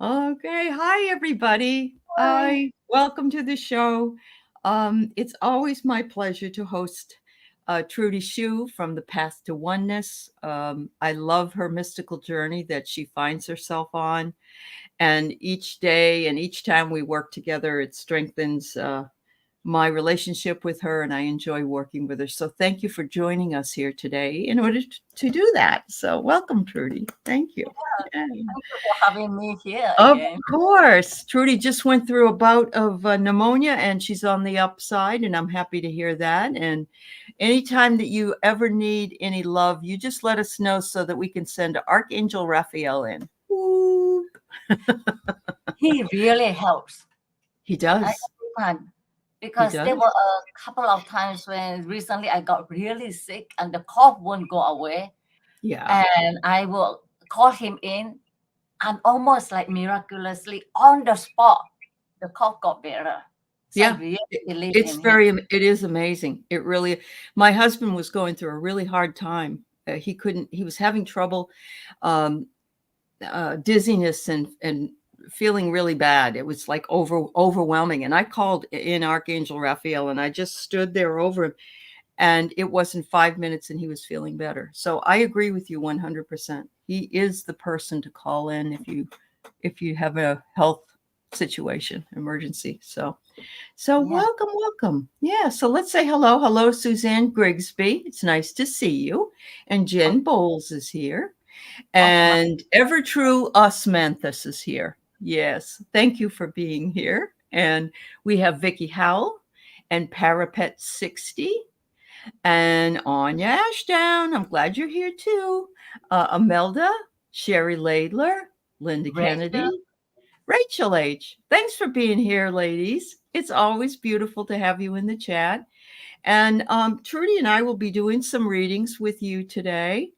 Okay. Hi, everybody. Hi. Welcome to the show. It's always my pleasure to host Trudi Hsu from the Path to Oneness. I love her mystical journey that she finds herself on. And each day and each time we work together, it strengthens my relationship with her, and I enjoy working with her. So thank you for joining us here today in order to do that. So welcome, Trudy. Thank you. Yeah. Thank you for having me here Of again. course. Trudy just went through a bout of pneumonia and she's on the upside, and I'm happy to hear that. And anytime that you ever need any love, you just let us know so that we can send Archangel Raphael in. Woo. He really helps. He I does. everyone He because there does. were a couple of times when recently I got really sick and the cough won't go away, Yeah. and I will call him in, and almost like miraculously on the spot, the cough got better. So I Yeah. really believe It's in him. it is amazing. It really, my husband was going through a really hard time. He was having trouble, um, dizziness and feeling really bad. It was like overwhelming. And I called in Archangel Raphael and I just stood there over him, and it wasn't 5 minutes and he was feeling better. So I agree with you 100%. He is the person to call in if you have a health situation emergency. So Yeah. welcome. Yeah, so let's say hello. Hello, Suzanne Grigsby. It's nice to see you. And Jen Bowles is here. Okay. And ever true Osmanthus is here. Yes, thank you for being here. And we have Vicky Howell and Parapet 60 and Anya Ashdown. I'm glad you're here too. Imelda, Sherry Laidler, Linda Rachel. Kennedy, Rachel H. Thanks for being here, ladies. It's always beautiful to have you in the chat. And Trudy and I will be doing some readings with you today.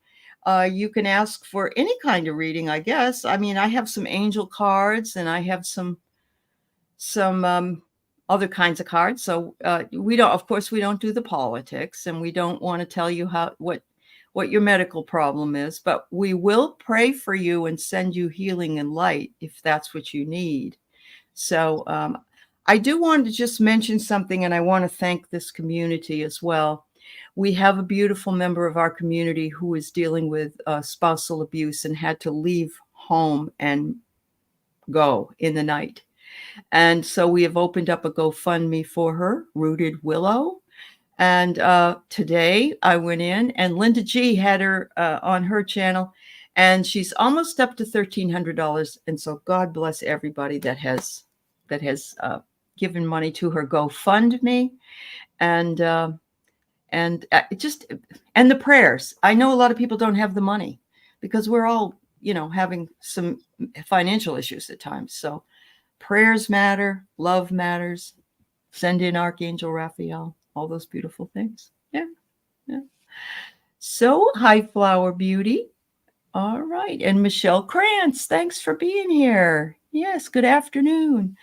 You can ask for any kind of reading, I guess. I mean, I have some angel cards and I have some other kinds of cards. So we don't, of course, we don't do the politics, and we don't want to tell you what your medical problem is, but we will pray for you and send you healing and light if that's what you need. So I do want to just mention something, and I want to thank this community as well. We have a beautiful member of our community who is dealing with spousal abuse and had to leave home and go in the night. And so we have opened up a GoFundMe for her, Rooted Willow. And today I went in, and Linda G had her on her channel, and she's almost up to $1,300. And so God bless everybody that has given money to her GoFundMe, and just and the prayers. I know a lot of people don't have the money because we're all having some financial issues at times. So prayers matter, love matters. Send in Archangel Raphael, all those beautiful things. Yeah, yeah. So, hi, Flower Beauty. All right. And Michelle Krantz, thanks for being here. Yes, good afternoon.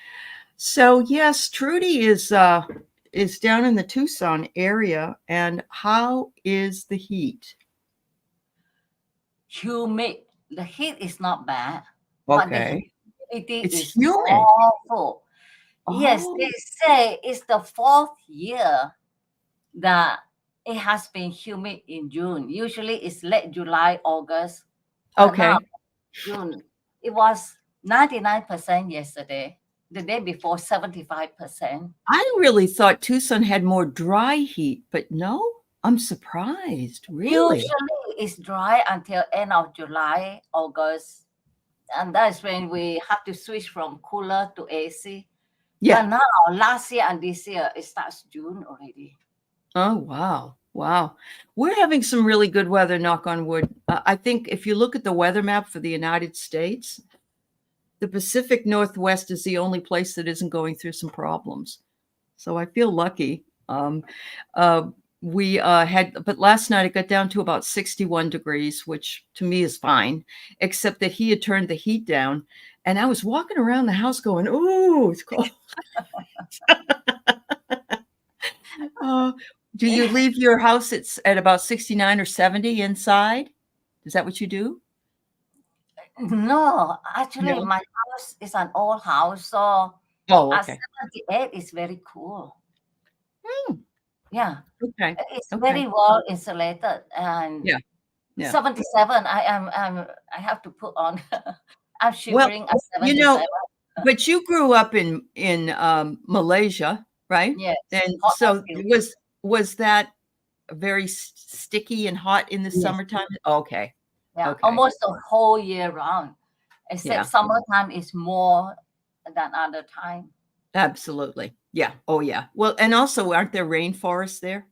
So, yes, Trudy is down in the Tucson area. And how is the heat? Humid. The heat is not bad, but the Okay. humidity It's is humid. awful. Yes, they Oh, say it's the fourth year that it has been humid in June. Usually it's late July, August, but now okay. June. It was 99% yesterday. The day before, 75%. I really thought Tucson had more dry heat, but no, I'm surprised. Really? Usually it's dry until end of July, August, and that's when we have to switch from cooler to AC. But Yeah. now, last year and this year, it starts June already. Oh, wow. Wow. We're having some really good weather, knock on wood. I think if you look at the weather map for the United States, the Pacific Northwest is the only place that isn't going through some problems. So I feel lucky. Uh, we but last night it got down to about 61 degrees, which to me is fine, except that he had turned the heat down. And I was walking around the house going, "Ooh, it's cold." Uh, do you leave your house at about 69 or 70 inside? Is that what you do? No, actually, No. my house is an old house, so Oh, at okay. 78 is very cool. Hmm, Yeah, okay. it's Okay. very well insulated. And Yeah. Yeah. 77, I have to put on. I'm Well, shivering at you know, 77. but you grew up in Malaysia, right? Yes, And hot and so humid. was that very sticky and hot in the Yes, summertime? Okay. yeah, Okay. almost the whole year round, except Yeah. summertime is more than other time. Absolutely. Yeah. Oh, yeah. Well, and also, aren't there rainforests there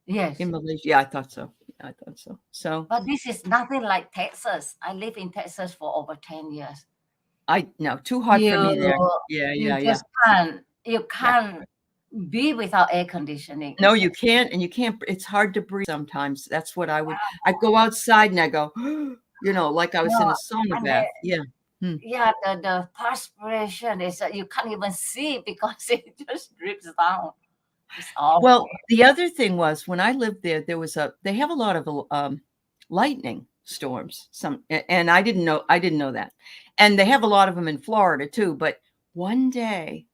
Yes, in Malaysia? Yeah, I thought so. Yeah, I thought so. So but this is nothing like Texas. I live in Texas for over 10 years. I no, too hot for You me there. Yeah, you yeah, yeah. just can't you Yeah. can't be without air conditioning No, in you Texas. can't, and you can't. It's hard to breathe sometimes. That's what I go outside and I go, like I was in No, a sauna and the bath. Yeah. Hmm. yeah, the perspiration is that you can't even see because it just drips down. It's Well, awful. the other thing was when I lived there, they have a lot of lightning storms. And I didn't know that. And they have a lot of them in Florida too. But one day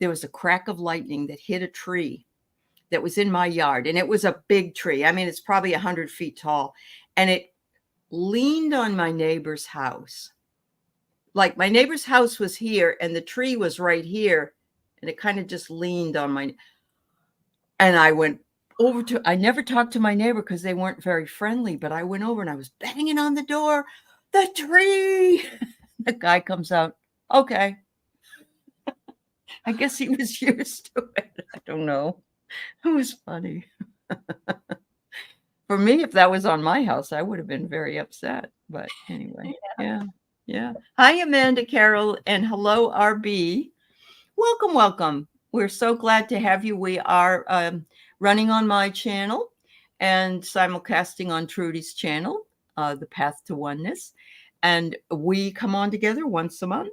there was a crack of lightning that hit a tree that was in my yard, and it was a big tree. I mean, it's probably 100 feet tall, and it leaned on my neighbor's house. Like my neighbor's house was here, and the tree was right here, and it kind of just leaned on my. And I went over to. I never talked to my neighbor because they weren't very friendly. But I went over and I was banging on the door. The tree. The guy comes out. Okay, I guess he was used to it. I don't know. It was funny. For me, if that was on my house, I would have been very upset. But anyway, yeah, yeah. Hi, Amanda Carol, and hello, RB. Welcome, welcome. We're so glad to have you. We are running on my channel and simulcasting on Trudy's channel, The Path to Oneness. And we come on together once a month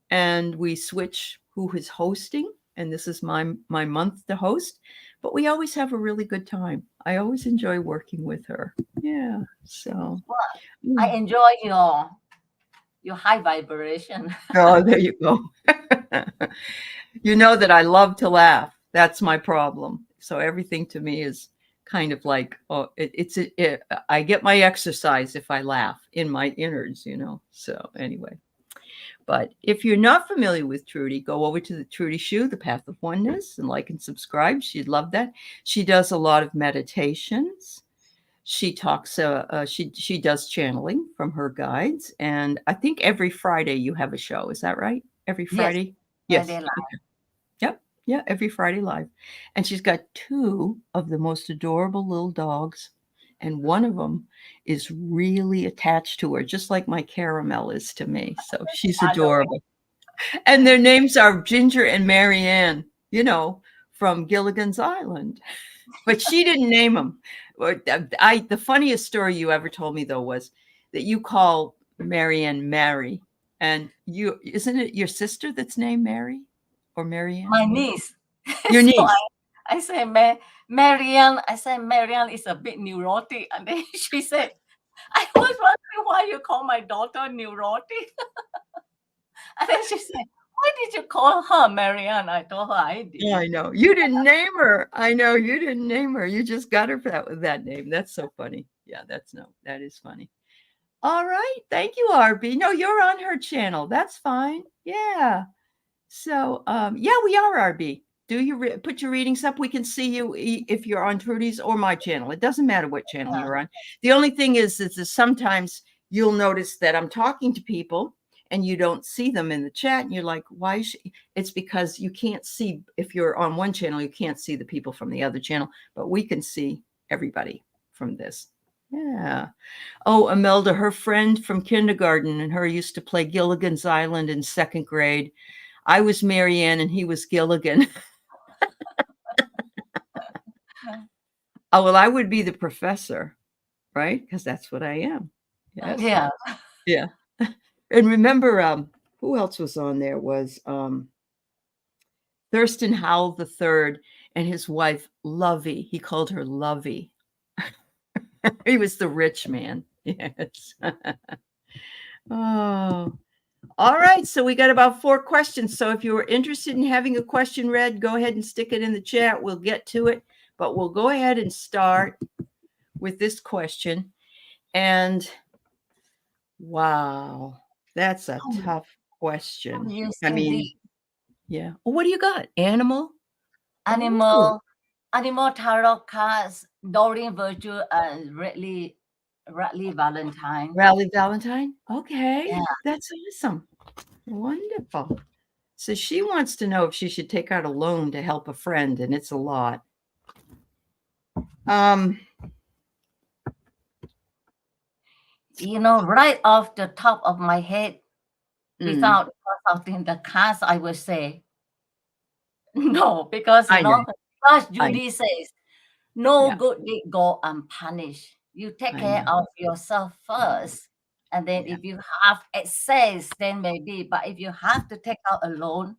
and we switch who is hosting. And this is my month to host, but we always have a really good time. I always enjoy working with her. Yeah. So, Well, I enjoy your high vibration. oh, there you go. You know that I love to laugh. That's my problem. So everything to me is kind of like, oh, I get my exercise if I laugh in my innards. So anyway. But if you're not familiar with Trudi, go over to the Trudi Hsu, The Path of Oneness, and like and subscribe. She'd love that. She does a lot of meditations. She talks. She does channeling from her guides, and I think every Friday you have a show. Is that right? Every Yes, Friday. and they Yes. like Okay. Yep. Yeah. Every Friday live, and she's got two of the most adorable little dogs, and one of them is really attached to her, just like my caramel is to me. So she's gathering. adorable. And their names are Ginger and Marianne, from Gilligan's Island. But she didn't name them. The funniest story you ever told me though was that you call Marianne Mary, and isn't it your sister that's named Mary or Marianne? My niece. Your So niece. I say, Marianne, I said, Marianne is a bit neurotic. And then she said, I was wondering why you call my daughter neurotic. And then she said, why did you call her Marianne? I told her I did. Yeah, I know. You didn't name her. I know you didn't name her. You just got her with that name. That's so funny. Yeah, that is funny. All right. Thank you, RB. No, you're on her channel. That's fine. Yeah. So, yeah, we are RB. Do you put your readings up? We can see you if you're on Trudy's or my channel. It doesn't matter what channel you're on. The only thing is that sometimes you'll notice that I'm talking to people and you don't see them in the chat. And you're like, why is she? It's because you can't see, if you're on one channel, you can't see the people from the other channel, but we can see everybody from this. Yeah. Oh, Imelda, her friend from kindergarten and her used to play Gilligan's Island in second grade. I was Marianne and he was Gilligan. Oh, well, I would be the professor, right? Because that's what I am. Yes. Yeah. Yeah. And remember, who else was on there? Was Thurston Howell the Third and his wife, Lovey. He called her Lovey. He was the rich man. Yes. Oh, all right. So we got about 4 questions. So if you were interested in having a question read, go ahead and stick it in the chat. We'll get to it, but we'll go ahead and start with this question. And wow, that's a Oh, tough question. you I think the mean, yeah. Well, what do you got? Animal? Oh, animal tarot cards, Doreen Virtue and Radley Valentine. Rally Valentine? Okay, Yeah. that's awesome. Wonderful. So she wants to know if she should take out a loan to help a friend, and it's a lot. Right off the top of my head, without consulting the cards, I would say no, because I know. as I know. Judy says, no Yeah, good deed go unpunished. You take I care know. of yourself first, and then Yeah. if you have excess, then maybe. But if you have to take out a loan,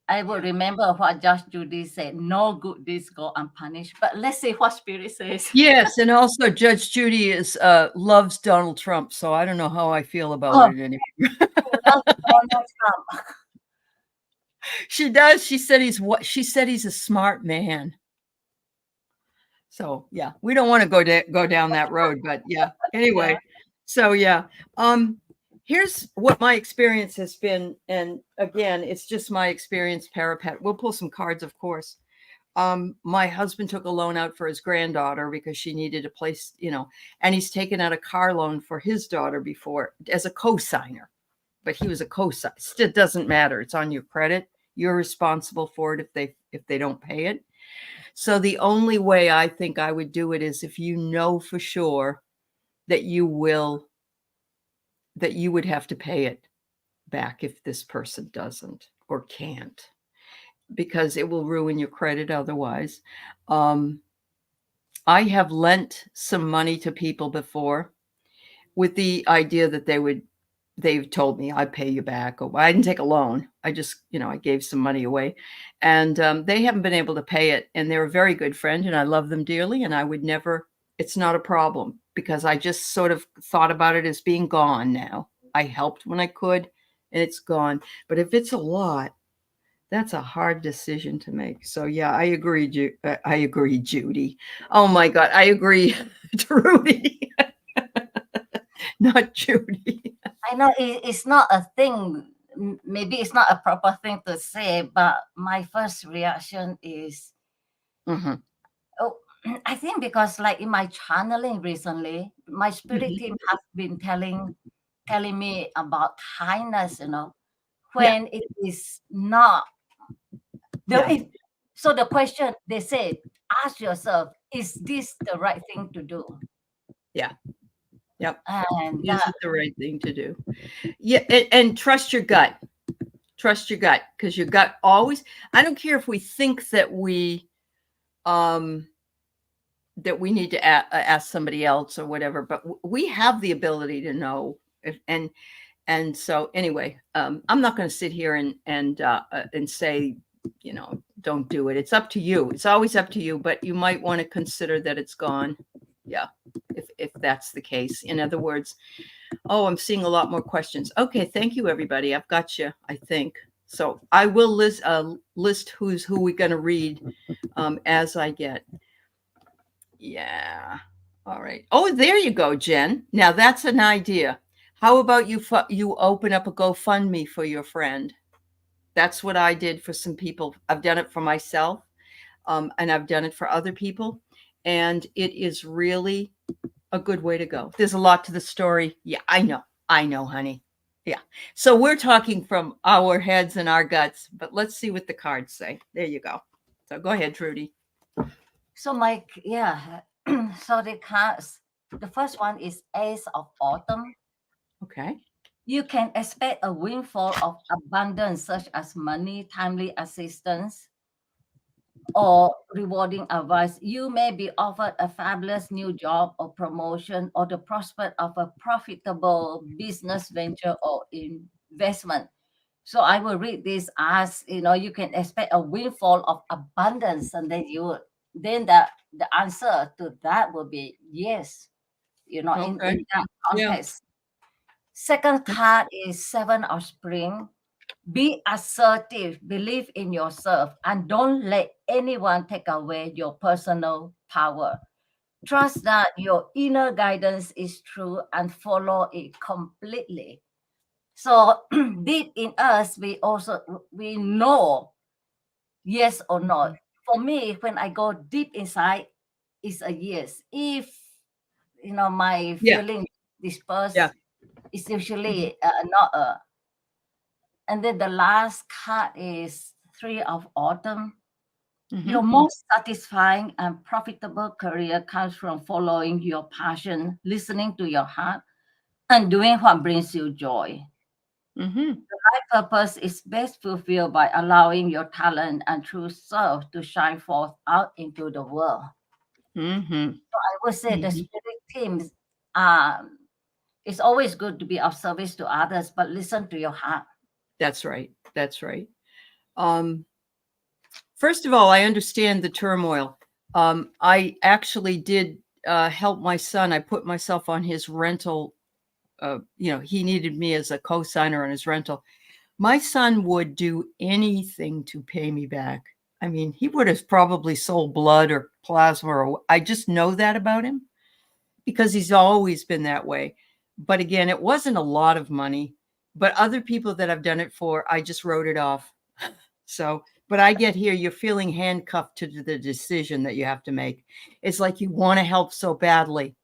I will remember what Judge Judy said: no good deeds go unpunished. But let's see what Spirit says. Yes, and also Judge Judy is loves Donald Trump, so I don't know how I feel about Oh, it anymore. she loves Donald Trump. She does. She said he's a smart man. So yeah, we don't want to go down that road, but yeah. Anyway, Yeah. so yeah. Here's what my experience has been, and again, it's just my experience. Parapet. We'll pull some cards, of course. My husband took a loan out for his granddaughter because she needed a place, and he's taken out a car loan for his daughter before as a co-signer, but he was a co-signer. It doesn't matter. It's on your credit. You're responsible for it if they don't pay it. So the only way I think I would do it is if you know for sure that you would have to pay it back if this person doesn't or can't, because it will ruin your credit otherwise. I have lent some money to people before with the idea that they've told me I pay you back, or I didn't take a loan. I just, I gave some money away, and they haven't been able to pay it. And they're a very good friend, and I love them dearly. And I would never. It's not a problem because I just sort of thought about it as being gone now. I helped when I could, and it's gone. But if it's a lot, that's a hard decision to make. So yeah, I agree. I agree, Judy. Oh my God, I agree, Trudy, not Judy. I know it's not a thing. Maybe it's not a proper thing to say, but my first reaction is, Mm-hmm. oh, I think because like in my channeling recently, my spirit Mm-hmm. team has been telling me about kindness. Yeah, When it is not yeah, so the question they said, ask yourself, is this the right thing to do? yeah, yep. And Is it the right thing to do? Yeah, and trust your gut. Trust your gut, because your gut always. I don't care if we think that we need to ask somebody else or whatever, but we have the ability to know. And so anyway, I'm not going to sit here and say, don't do it. It's up to you. It's always up to you, but you might want to consider that it's gone. Yeah, if that's the case. In other words, oh, I'm seeing a lot more questions. Okay, thank you, everybody. I've got you, I think. So I will list who we're going to read as I get. Yeah. All right. Oh, there you go, Jen. Now that's an idea. How about you open up a GoFundMe for your friend? That's what I did for some people. I've done it for myself, and I've done it for other people, and it is really a good way to go. There's a lot to the story. Yeah, I know, honey. Yeah. So we're talking from our heads and our guts, but let's see what the cards say. There you go. So go ahead, Trudy. so Mike, yeah. So the cards, the first one is Ace of Autumn. Okay. You can expect a windfall of abundance, such as money, timely assistance, or rewarding advice. You may be offered a fabulous new job or promotion, or the prospect of a profitable business venture or investment. So I will read this as, you can expect a windfall of abundance, and then the answer to that will be yes, in Okay. that Yeah. context. Second card is Seven of Spring. Be assertive, believe in yourself, and don't let anyone take away your personal power. Trust that your inner guidance is true and follow it completely. So deep in us, we know yes or no. For me, when I go deep inside, it's a yes. If my Yeah. feeling dispersed, Yeah. it's usually not a. And then the last card is Three of Autumn. Your most satisfying and profitable career comes from following your passion, listening to your heart, and doing what brings you joy. Mm-hmm. Life purpose is best fulfilled by allowing your talent and true self to shine forth out into the world. Mm-hmm. So I would say the Mm-hmm. spirit teams, um, it's always good to be of service to others, but listen to your heart. That's right. That's right. Um, First of all, I understand the turmoil. I actually did help my son. I put myself on his rental. He needed me as a co-signer on his rental. My son would do anything to pay me back. I mean, he would have probably sold blood or plasma, or I just know that about him because he's always been that way. But again, it wasn't a lot of money. But other people that I've done it for, I just wrote it off. So, but I get here, you're feeling handcuffed to the decision that you have to make. It's like you want to help so badly,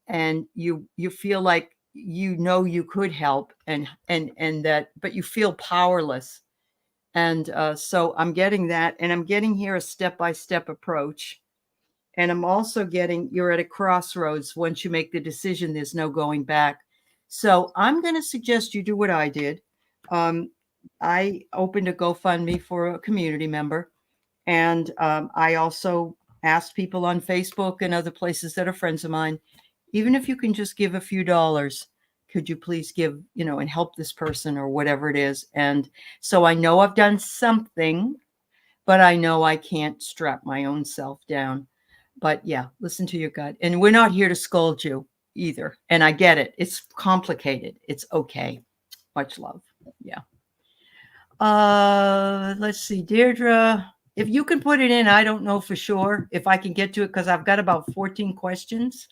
and you feel like you could help, and that, but you feel powerless. And so I'm getting that, and I'm getting here a step-by-step approach. And I'm also getting you're at a crossroads. Once you make the decision, there's no going back. So I'm going to suggest you do what I did. Um, I opened a GoFundMe for a community member. And I also asked people on Facebook and other places that are friends of mine, even if you can just give a few dollars, could you please give, and help this person or whatever it is. And so I know I've done something, but I know I can't strap my own self down. But yeah, listen to your gut. And we're not here to scold you either. And I get it. It's complicated. It's okay. Much love. Yeah. Let's see, Deirdre. If you can put it in, I don't know for sure if I can get to it because I've got about 14 questions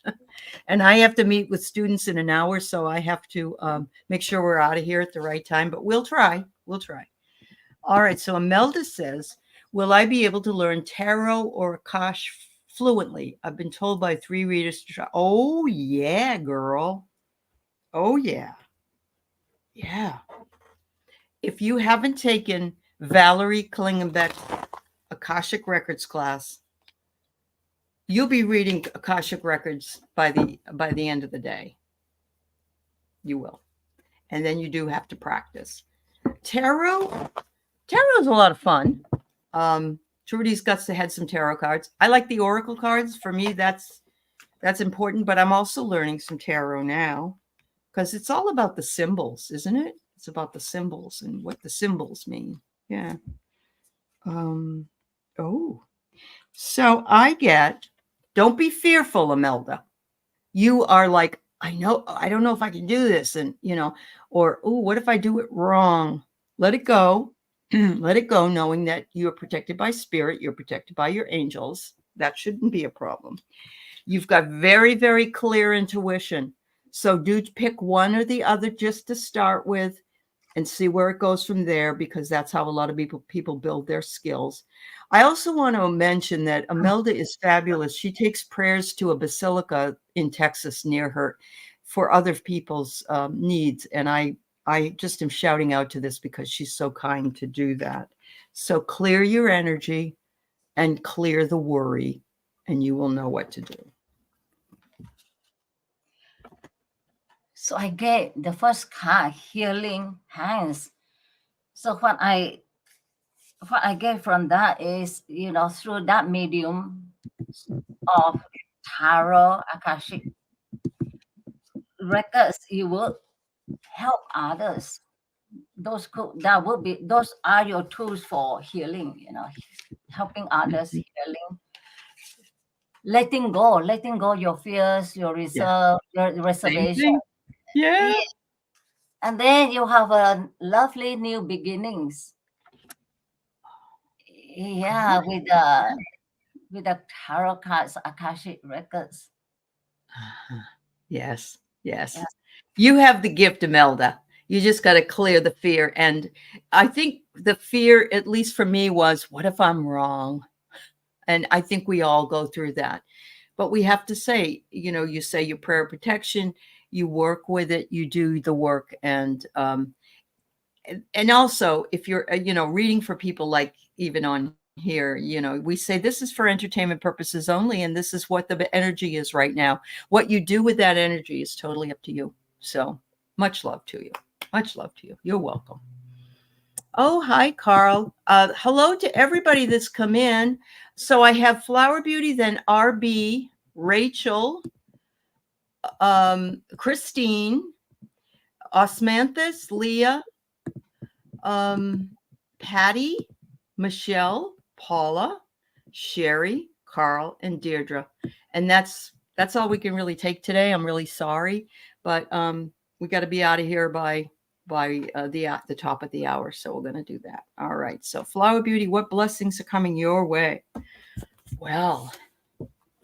and I have to meet with students in an hour. So I have to make sure we're out of here at the right time, but we'll try. We'll try. All right. So Imelda says, will I be able to learn tarot or Akash fluently? I've been told by 3 readers to try. Oh, yeah, girl. Oh, yeah. Yeah. If you haven't taken Valerie Klingenbeck's Akashic Records class, you'll be reading Akashic Records by the end of the day. You will. And then you do have to practice. Tarot is a lot of fun. Trudy's had some tarot cards. I like the oracle cards. For me, that's important, but I'm also learning some tarot now because it's all about the symbols, isn't it? It's about the symbols and what the symbols mean. Yeah. So I get, don't be fearful, Imelda. You are like, I don't know if I can do this. And, or, oh, what if I do it wrong? Let it go. Let it go, knowing that you're protected by spirit. You're protected by your angels. That shouldn't be a problem. You've got very, very clear intuition. So do pick one or the other just to start with and see where it goes from there, because that's how a lot of people build their skills. I also want to mention that Imelda is fabulous. She takes prayers to a basilica in Texas near her for other people's needs. And I just am shouting out to this because she's so kind to do that. So clear your energy and clear the worry, and you will know what to do. So I get the first card, Healing Hands. So what I get from that is, through that medium of tarot, Akashic records, you will help others. Those are your tools for healing, helping others, healing, letting go your fears, your reserve, your reservation. Yeah. And then you have a lovely new beginnings. Yeah, with the tarot cards, Akashic records. Yes, yes. Yeah. You have the gift, Imelda. You just got to clear the fear. And I think the fear, at least for me, was, what if I'm wrong? And I think we all go through that. But we have to say, you say your prayer of protection, you work with it, you do the work. And also, if you're, reading for people, like even on here, we say this is for entertainment purposes only, and this is what the energy is right now. What you do with that energy is totally up to you. So much love to you. Much love to you. You're welcome. Oh, hi, Carl. Hello to everybody that's come in. So I have Flower Beauty, then RB, Rachel, Christine, Osmanthus, Leah, Patty, Michelle, Paula, Sherry, Carl, and Deirdre. And that's all we can really take today. I'm really sorry, but we got to be out of here by the top of the hour. So we're going to do that. All right. So Flower Beauty, what blessings are coming your way? Well,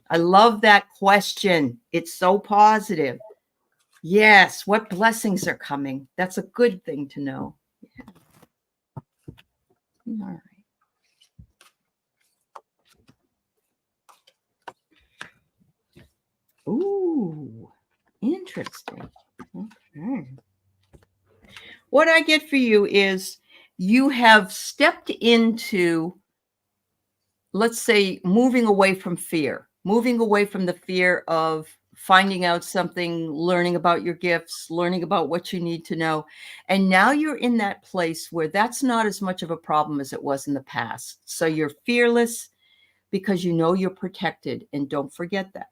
I love that question. It's so positive. Yes. What blessings are coming? That's a good thing to know. Yeah. All right. Ooh, interesting. Okay. What I get for you is you have stepped into, let's say, moving away from fear, moving away from the fear of finding out something, learning about your gifts, learning about what you need to know. And now you're in that place where that's not as much of a problem as it was in the past. So you're fearless because you know you're protected, and don't forget that.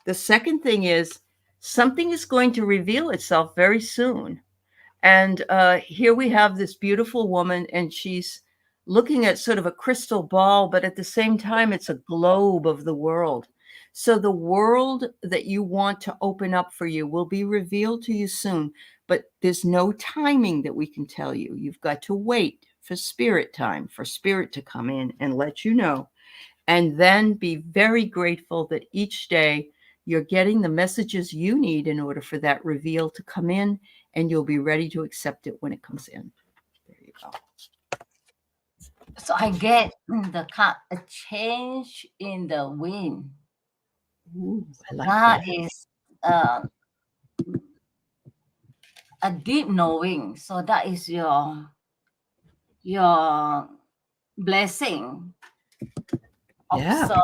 The second thing is something is going to reveal itself very soon. And here we have this beautiful woman, and she's looking at sort of a crystal ball, but at the same time, it's a globe of the world. So the world that you want to open up for you will be revealed to you soon, but there's no timing that we can tell you. You've got to wait for spirit time, for spirit to come in and let you know. And then be very grateful that each day you're getting the messages you need in order for that reveal to come in, and you'll be ready to accept it when it comes in. There you go. So I get the card, a change in the wind. Ooh, I like That that. is a deep knowing. So that is your blessing. Yeah. Observe.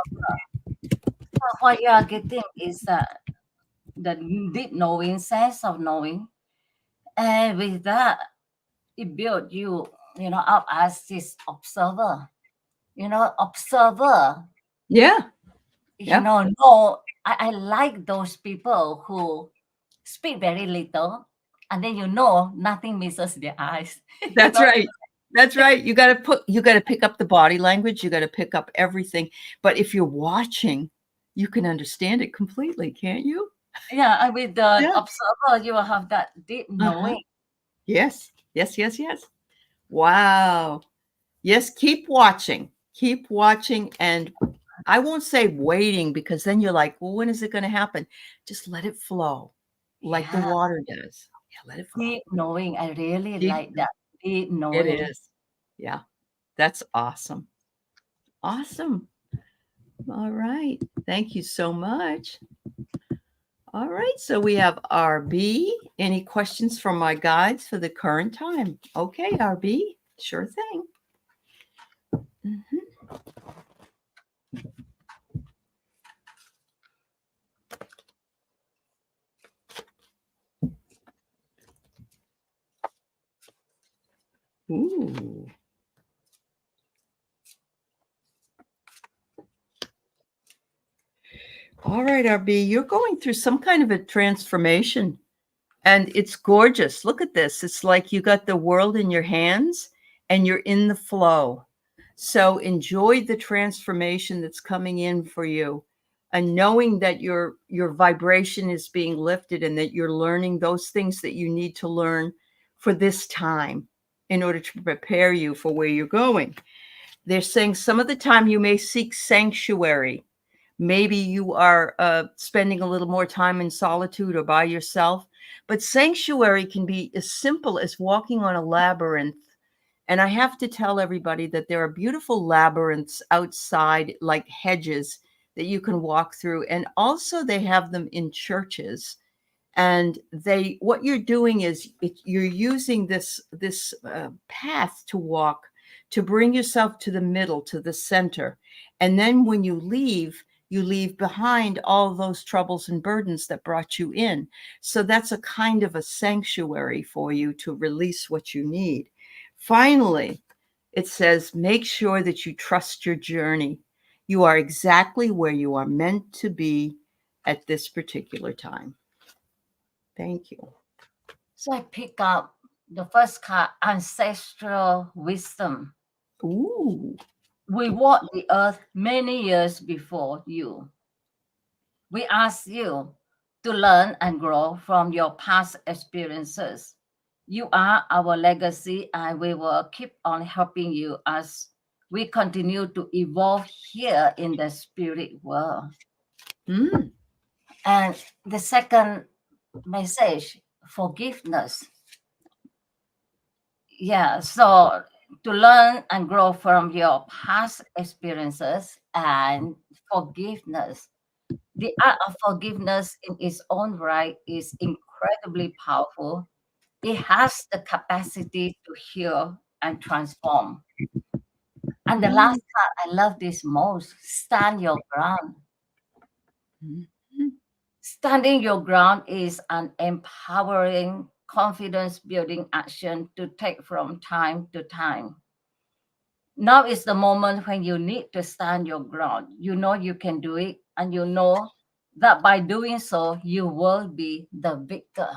So what you are getting is the deep knowing, sense of knowing, and with that, it built you, up as this observer. Observer. Yeah. Yeah. No, I like those people who speak very little, and then nothing misses their eyes. That's right. That's right. You got to pick up the body language. You got to pick up everything. But if you're watching, you can understand it completely, can't you? Yeah, and with the Yeah. observer, you will have that deep knowing. Yes. Yes. Yes. Yes. Wow. Yes. Keep watching. Keep watching. And I won't say waiting, because then you're like, well, when is it going to happen? Just let it flow like the Yeah, water does. Yeah. Let it flow. deep knowing. I really Deep. like that. Deep It knowing. is. Yeah. That's awesome. Awesome. All right. Thank you so much. All right. So we have RB. Any questions from my guides for the current time? Okay, RB. Sure thing. Mm-hmm. Ooh. All right, RB, you're going through some kind of a transformation, and it's gorgeous. Look at this. It's like you got the world in your hands and you're in the flow. So enjoy the transformation that's coming in for you, and knowing that your vibration is being lifted and that you're learning those things that you need to learn for this time in order to prepare you for where you're going. They're saying some of the time you may seek sanctuary. Maybe you are spending a little more time in solitude or by yourself, but sanctuary can be as simple as walking on a labyrinth. And I have to tell everybody that there are beautiful labyrinths outside, like hedges that you can walk through. And also they have them in churches. And what you're doing is you're using this path to walk to bring yourself to the middle, to the center. And then when you leave behind all those troubles and burdens that brought you in. So that's a kind of a sanctuary for you to release what you need. Finally, it says, make sure that you trust your journey. You are exactly where you are meant to be at this particular time. Thank you. So I pick up the first card, ancestral wisdom. Ooh. We walked the earth many years before you. We ask you to learn and grow from your past experiences. You are our legacy, and we will keep on helping you as we continue to evolve here in the spirit world. Mm. And the second message, forgiveness. Yeah, so to learn and grow from your past experiences and forgiveness. The art of forgiveness in its own right is incredibly powerful. It has the capacity to heal and transform. And the last part, I love this most, stand your ground. Mm-hmm. Standing your ground is an empowering, confidence building action to take from time to time. Now is the moment when you need to stand your ground. You know you can do it, and you know that by doing so, you will be the victor.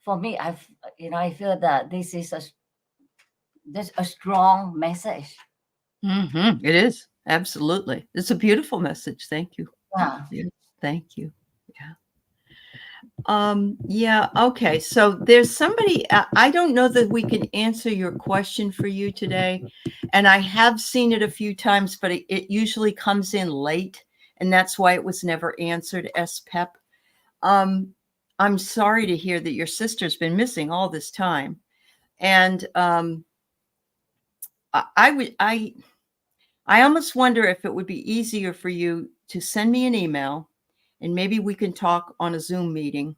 For me, I feel that this is a strong message. Mm-hmm. It is, absolutely. It's a beautiful message. Thank you. Yeah. Yes, thank you. Yeah. Okay. So there's somebody, I don't know that we can answer your question for you today. And I have seen it a few times, but it usually comes in late. And that's why it was never answered, SPEP. I'm sorry to hear that your sister's been missing all this time. And I almost wonder if it would be easier for you to send me an email, and maybe we can talk on a Zoom meeting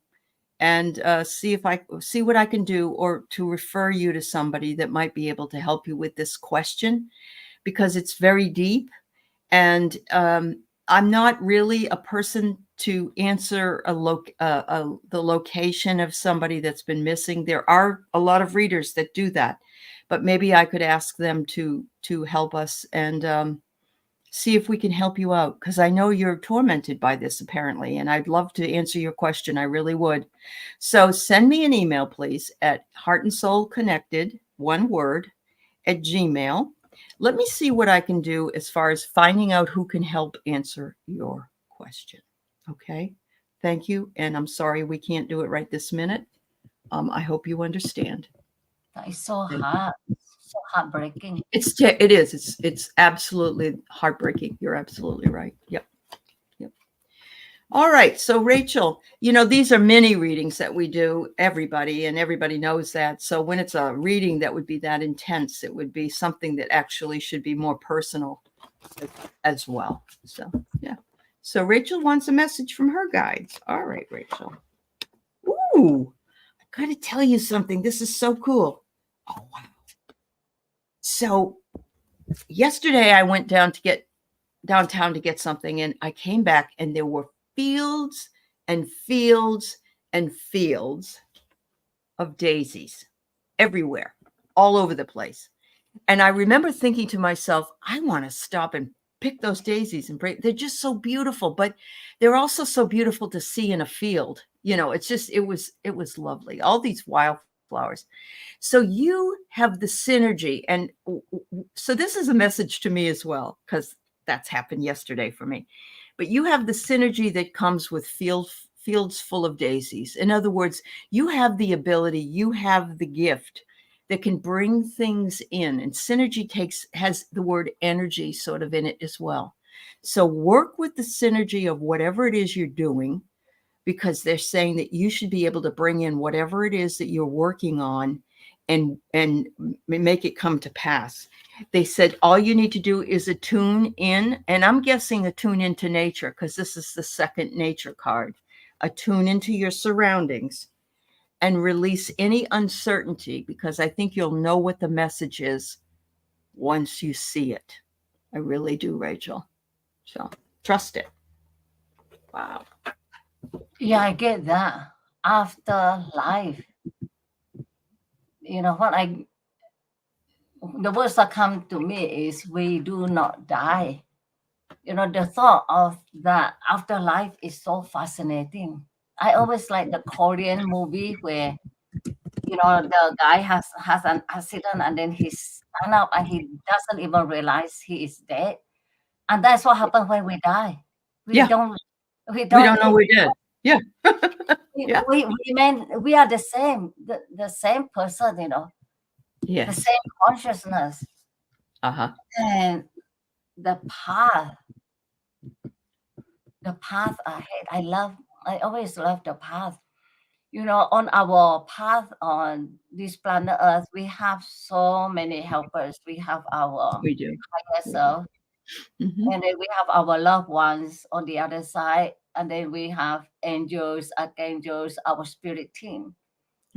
and see what I can do, or to refer you to somebody that might be able to help you with this question, because it's very deep. And I'm not really a person to answer the location of somebody that's been missing. There are a lot of readers that do that, but maybe I could ask them to help us and see if we can help you out, because I know you're tormented by this apparently, and I'd love to answer your question. I really would. So send me an email, please, at heartandsoulconnected, one word, at Gmail. Let me see what I can do as far as finding out who can help answer your question. Okay. Thank you. And I'm sorry we can't do it right this minute. I hope you understand. That is so hard, so heartbreaking. It is. It's absolutely heartbreaking. You're absolutely right. Yep. All right. So Rachel, these are mini readings that we do, everybody, and everybody knows that. So when it's a reading that would be that intense, it would be something that actually should be more personal as well. So, yeah. So Rachel wants a message from her guides. All right, Rachel. Ooh, I got to tell you something. This is so cool. Oh, wow. So yesterday I went downtown to get something, and I came back and there were fields and fields and fields of daisies everywhere, all over the place. And I remember thinking to myself, I want to stop and pick those daisies and break. They're just so beautiful, but they're also so beautiful to see in a field. It was lovely. All these wildflowers. So you have the synergy. And so this is a message to me as well, because that's happened yesterday for me. But you have the synergy that comes with field fields full of daisies. In other words, you have the ability, you have the gift that can bring things in. And synergy has the word energy sort of in it as well. So work with the synergy of whatever it is you're doing, because they're saying that you should be able to bring in whatever it is that you're working on and make it come to pass. They said all you need to do is attune in, and I'm guessing attune into nature, because this is the second nature card. Attune into your surroundings and release any uncertainty, because I think you'll know what the message is once you see it. I really do, Rachel. So trust it. Wow. Yeah, I get that. After life, you know what the words that come to me is we do not die. You know, the thought of that afterlife is so fascinating. I always like the Korean movie where, you know, the guy has an accident and then he stand up and he doesn't even realize he is dead. And that's what happens when we die. We Yeah. don't We don't know we did. Yeah. Yeah. We are the same, the same person, you know, the Yes. same consciousness. Uh-huh. And the path ahead. I always love the path. You know, on our path on this planet Earth, we have so many helpers. We have our We do. higher self, Mhm. and then we have our loved ones on the other side, and then we have angels, archangels, our spirit team.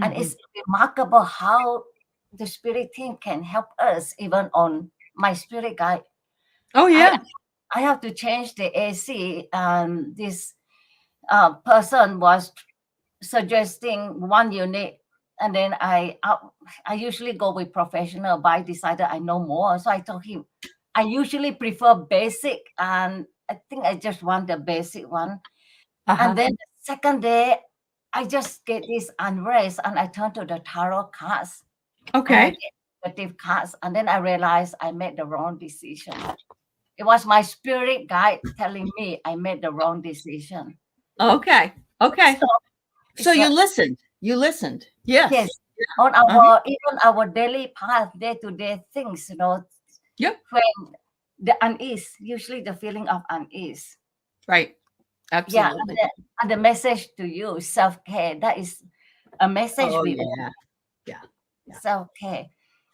And Mhm. it's remarkable how the spirit team can help us, even on my spirit guide. Oh yeah. I have to change the AC, and this person was suggesting 1 unit, and then I usually go with professional, but I decided I know more, so I told him I usually prefer basic, and I think I just want the basic one. Uh-huh. And then the second day, I just get this unrest, and I turn to the tarot cards. And I Okay. get negative cards, and then I realized I made the wrong decision. It was my spirit guide telling me I made the wrong decision. Okay. Okay. So So it's you listened. You listened. Yes. yes, on our even our daily path, day-to-day things, you know, Yep. when the unease, usually the feeling of unease. Right. Yeah, Absolutely. and the message to you, self-care. That is a message Oh we yeah. want. Yeah. Yeah. Self-care.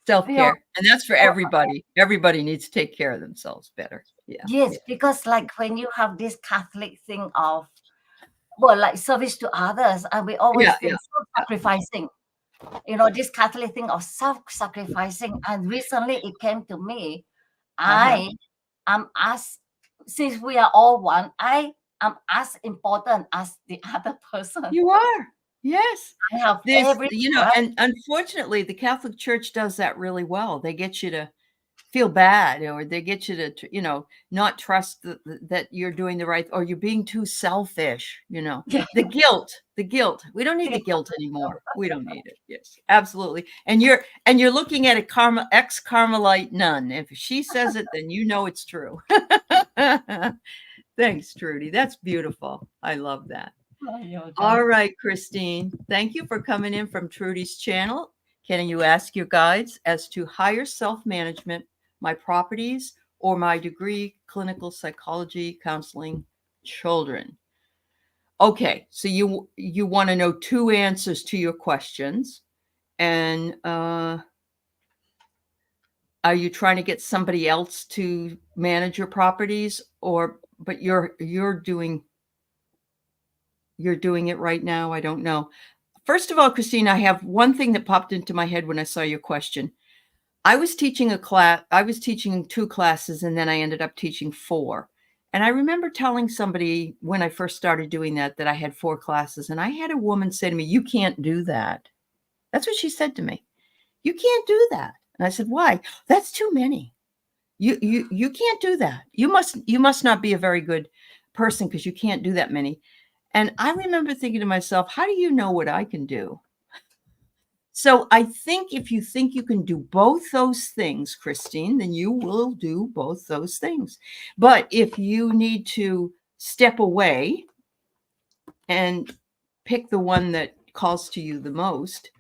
Self-care. And that's for so- everybody. Everybody needs to take care of themselves better. Yeah. Yes, because like when you have this Catholic thing of, well, like service to others, and we always Yeah. feel Yeah. self-sacrificing. You know, this Catholic thing of self-sacrificing. And recently it came to me, I am as, since we are all one, I am as important as the other person. You are. Yes. I have This, every and unfortunately, the Catholic Church does that really well. They get you to feel bad, or they get you to, not trust that you're doing the right, or you're being too selfish, the guilt. We don't need the guilt anymore. We don't need it. Yes, absolutely. And you're looking at a ex-Carmelite nun. If she says it, then you know it's true. Thanks, Trudi. That's beautiful. I love that. All right, Christine. Thank you for coming in from Trudi's channel. Can you ask your guides as to higher self-management, my properties, or my degree, clinical psychology, counseling, children? Okay, so you want to know 2 answers to your questions. And are you trying to get somebody else to manage your properties, but you're doing it right now? I don't know. First of all, Christine, I have one thing that popped into my head when I saw your question. I was teaching 2 classes, and then I ended up teaching 4. And I remember telling somebody when I first started doing that I had 4 classes, and I had a woman say to me, "You can't do that." That's what she said to me. "You can't do that." And I said, "Why?" "That's too many. You can't do that. You must not be a very good person because you can't do that many." And I remember thinking to myself, how do you know what I can do? So I think if you think you can do both those things, Christine, then you will do both those things. But if you need to step away and pick the one that calls to you the most,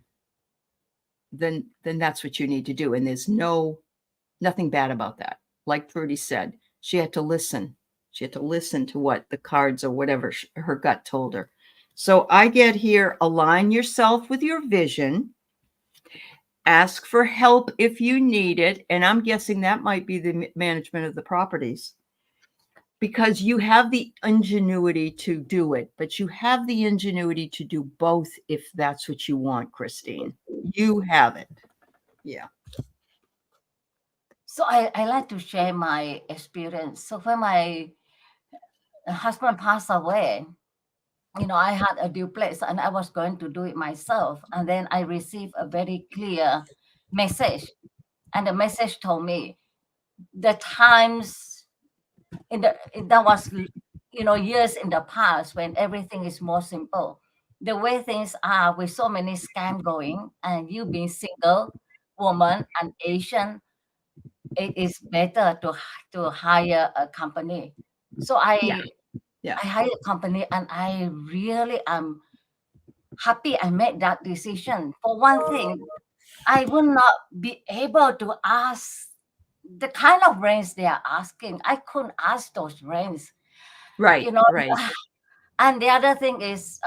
then that's what you need to do. And there's nothing bad about that. Like Trudi said, she had to listen. She had to listen to what the cards or whatever her gut told her. So I get here, align yourself with your vision, ask for help if you need it. And I'm guessing that might be the management of the properties, because you have the ingenuity to do it, but you have the ingenuity to do both if that's what you want, Christine. You have it. Yeah. So I like to share my experience. So when my husband passed away, I had a duplex and I was going to do it myself. And then I received a very clear message. And the message told me the times that was, years in the past when everything is more simple. The way things are with so many scam going, and you being single woman and Asian, it is better to hire a company. So Yeah. I hired a company, and I really am happy I made that decision. For one thing, I will not be able to ask the kind of rents they are asking. I couldn't ask those rents. Right. Right. And the other thing is,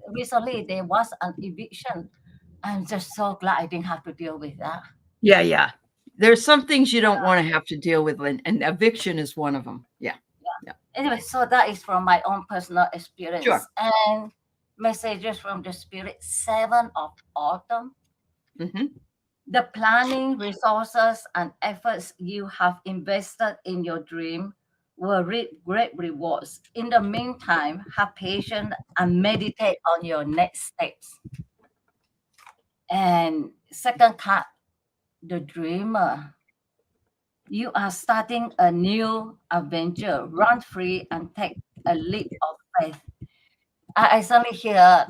recently there was an eviction. I'm just so glad I didn't have to deal with that. Yeah. There's some things you don't want to have to deal with, and eviction is one of them. Yeah. Anyway, so that is from my own personal experience. Sure. And messages from the spirit, 7 of autumn. Mm-hmm. The planning, resources, and efforts you have invested in your dream will reap great rewards. In the meantime, have patience and meditate on your next steps. And second card, the dreamer. You are starting a new adventure. Run free and take a leap of faith. I suddenly hear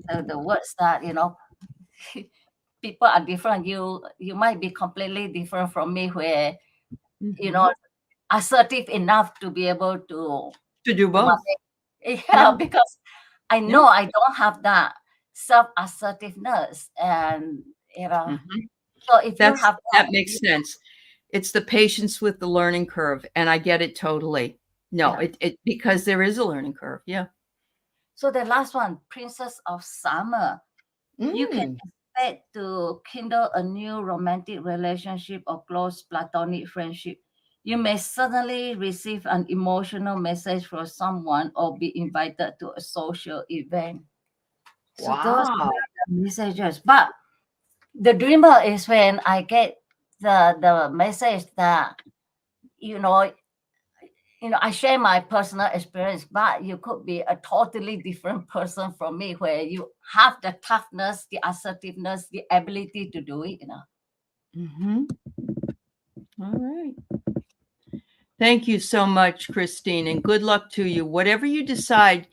the words that, people are different. You might be completely different from me, where, assertive enough to be able to do both. Because I know I don't have that self-assertiveness. And, so if you have that makes sense. It's the patience with the learning curve. And I get it totally. No, it because there is a learning curve. Yeah. So the last one, Princess of Summer. You can expect to kindle a new romantic relationship or close platonic friendship. You may suddenly receive an emotional message from someone or be invited to a social event. So those are the messages. But the dreamer is when I get the message that, I share my personal experience, but you could be a totally different person from me, where you have the toughness, the assertiveness, the ability to do it, Mm-hmm. All right. Thank you so much, Christine, and good luck to you. Whatever you decide,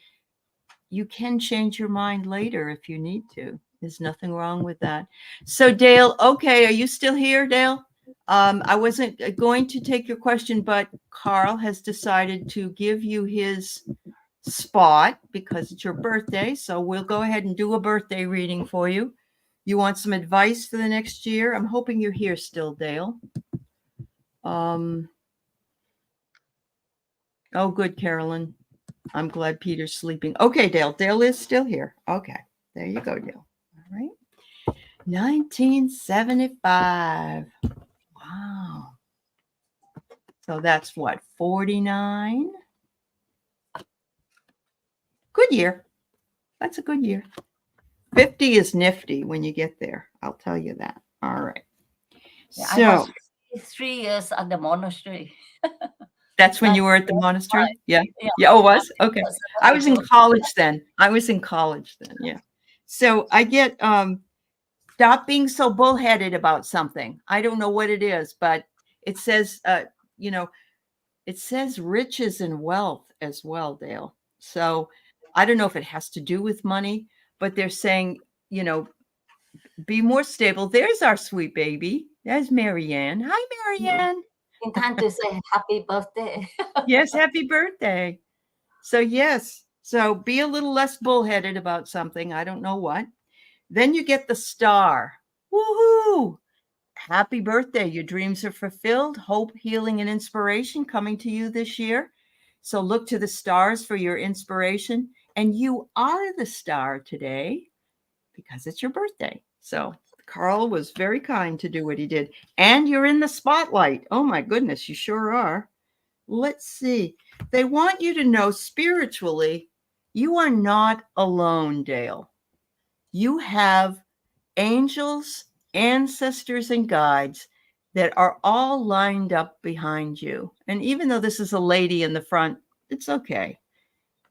you can change your mind later if you need to. There's nothing wrong with that. So, Dale, okay, are you still here, Dale? I wasn't going to take your question, but Carl has decided to give you his spot because it's your birthday. So we'll go ahead and do a birthday reading for you. You want some advice for the next year? I'm hoping you're here still, Dale. Oh, good, Carolyn. I'm glad Peter's sleeping. Okay, Dale. Dale is still here. Okay. There you go, Dale. All right. 1975. Wow. So that's what, 49? Good year. That's a good year. 50 is nifty when you get there. I'll tell you that. All right. Yeah, so I was 3 years at the monastery. That's when you were at the monastery? Yeah. Oh, it was? Okay. I was in college then. Yeah. So I get, stop being so bullheaded about something. I don't know what it is, but it says, it says riches and wealth as well, Dale. So I don't know if it has to do with money, but they're saying, be more stable. There's our sweet baby. There's Marianne. Hi, Marianne. In time to say happy birthday. Yes, happy birthday. So yes, So be a little less bullheaded about something. I don't know what. Then you get the star. Woohoo! Happy birthday. Your dreams are fulfilled. Hope, healing, and inspiration coming to you this year. So look to the stars for your inspiration. And you are the star today because it's your birthday. So Carl was very kind to do what he did. And you're in the spotlight. Oh my goodness, you sure are. Let's see. They want you to know spiritually, you are not alone, Dale. You have angels, ancestors, and guides that are all lined up behind you. And even though this is a lady in the front, it's okay.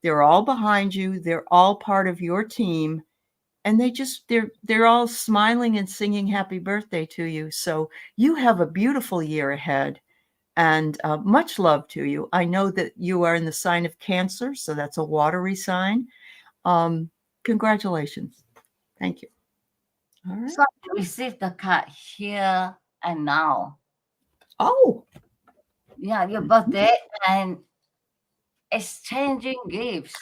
They're all behind you. They're all part of your team. And they're all smiling and singing happy birthday to you. So you have a beautiful year ahead. And much love to you. I know that you are in the sign of Cancer, so that's a watery sign. Congratulations. Thank you. All right. So I received the card here and now. Oh. Yeah, your birthday and exchanging gifts.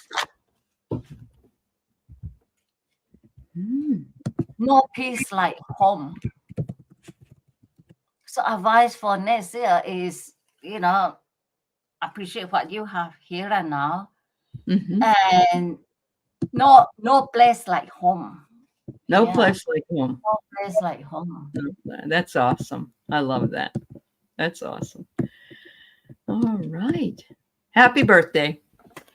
No peace like home. So advice for next year is, appreciate what you have here and now. And no place like home. No place like home. No place like home. That's awesome. I love that. That's awesome. All right. Happy birthday.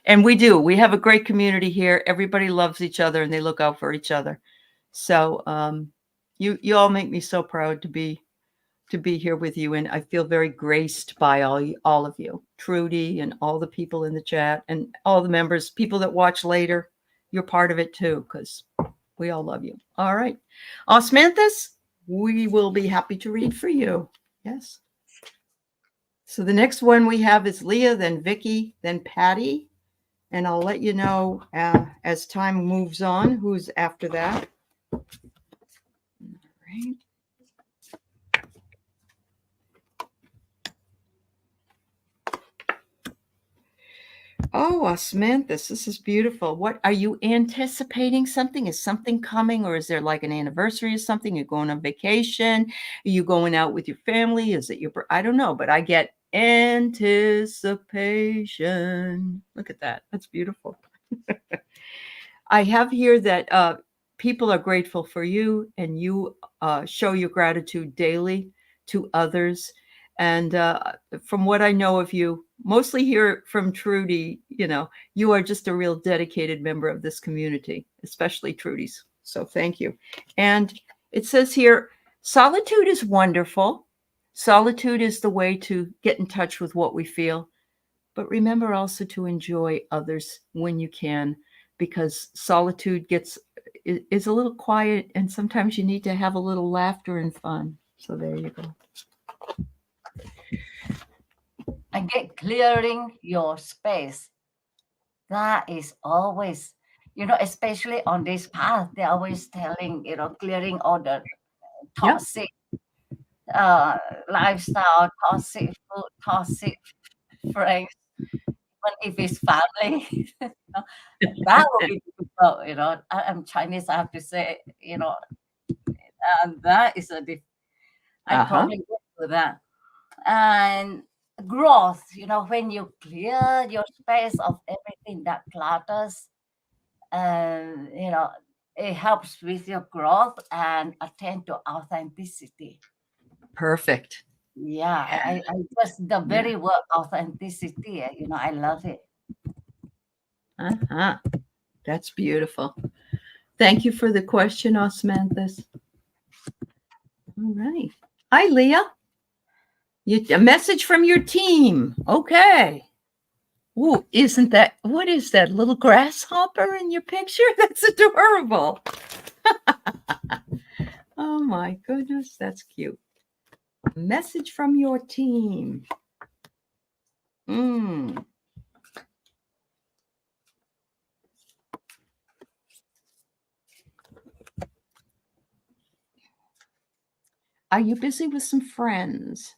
And we have a great community here. Everybody loves each other and they look out for each other. So you all make me so proud to be here with you. And I feel very graced by all of you, Trudi and all the people in the chat and all the members, people that watch later. You're part of it too, because we all love you. All right. Osmanthus, we will be happy to read for you. Yes. So the next one we have is Leah, then Vicky, then Patty. And I'll let you know as time moves on who's after that. All right. Oh, Osmanthus, this is beautiful. What are you anticipating? Something? Is something coming, or is there like an anniversary or something? You're going on vacation? Are you going out with your family? Is it I don't know, but I get anticipation. Look at that. That's beautiful. I have here that people are grateful for you, and you show your gratitude daily to others. And from what I know of you, mostly hear from Trudi, you are just a real dedicated member of this community, especially Trudi's. So thank you. And it says here, solitude is wonderful. Solitude is the way to get in touch with what we feel. But remember also to enjoy others when you can, because solitude is a little quiet, and sometimes you need to have a little laughter and fun. So there you go. I get clearing your space. That is always, especially on this path, they're always telling, clearing all the toxic lifestyle, toxic food, toxic friends, even if it's family. That will be difficult. I'm Chinese, I have to say, and that is I totally get to that. And growth, when you clear your space of everything that clutters, it helps with your growth and attend to authenticity. Perfect. Yeah, I just the very word authenticity, I love it. That's beautiful. Thank you for the question, Osmanthus. All right. Hi, Leah. A message from your team. Okay. Ooh, what is that little grasshopper in your picture? That's adorable. Oh my goodness, that's cute. A message from your team. Are you busy with some friends?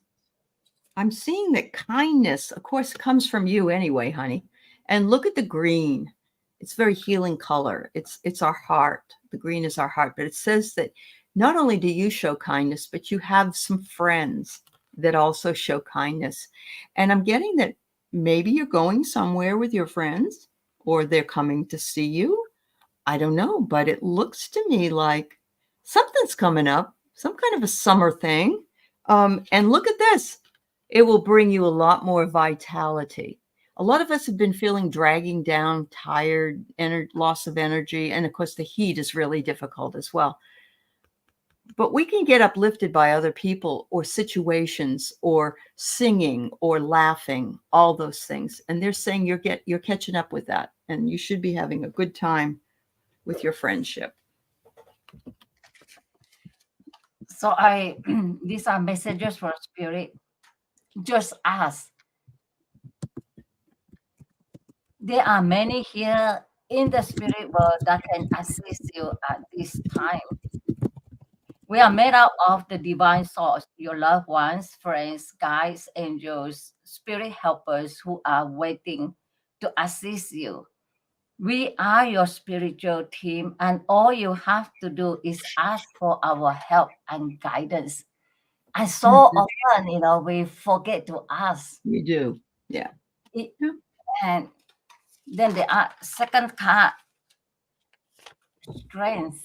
I'm seeing that kindness, of course, comes from you anyway, honey. And look at the green. it's very healing color. It's our heart. The green is our heart. But it says that not only do you show kindness, but you have some friends that also show kindness. And I'm getting that maybe you're going somewhere with your friends, or they're coming to see you. I don't know, but it looks to me like something's coming up, some kind of a summer thing. And look at this. It will bring you a lot more vitality. A lot of us have been feeling dragging down, tired, loss of energy. And of course, the heat is really difficult as well. But we can get uplifted by other people or situations or singing or laughing, all those things. And they're saying you're catching up with that, and you should be having a good time with your friendship. So these are messages for spirit. Just ask. There are many here in the spirit world that can assist you at this time. We are made up of the divine source, your loved ones, friends, guides, angels, spirit helpers who are waiting to assist you. We are your spiritual team, and all you have to do is ask for our help and guidance. And so often, we forget to ask. We do. Yeah. And then the second card, strength.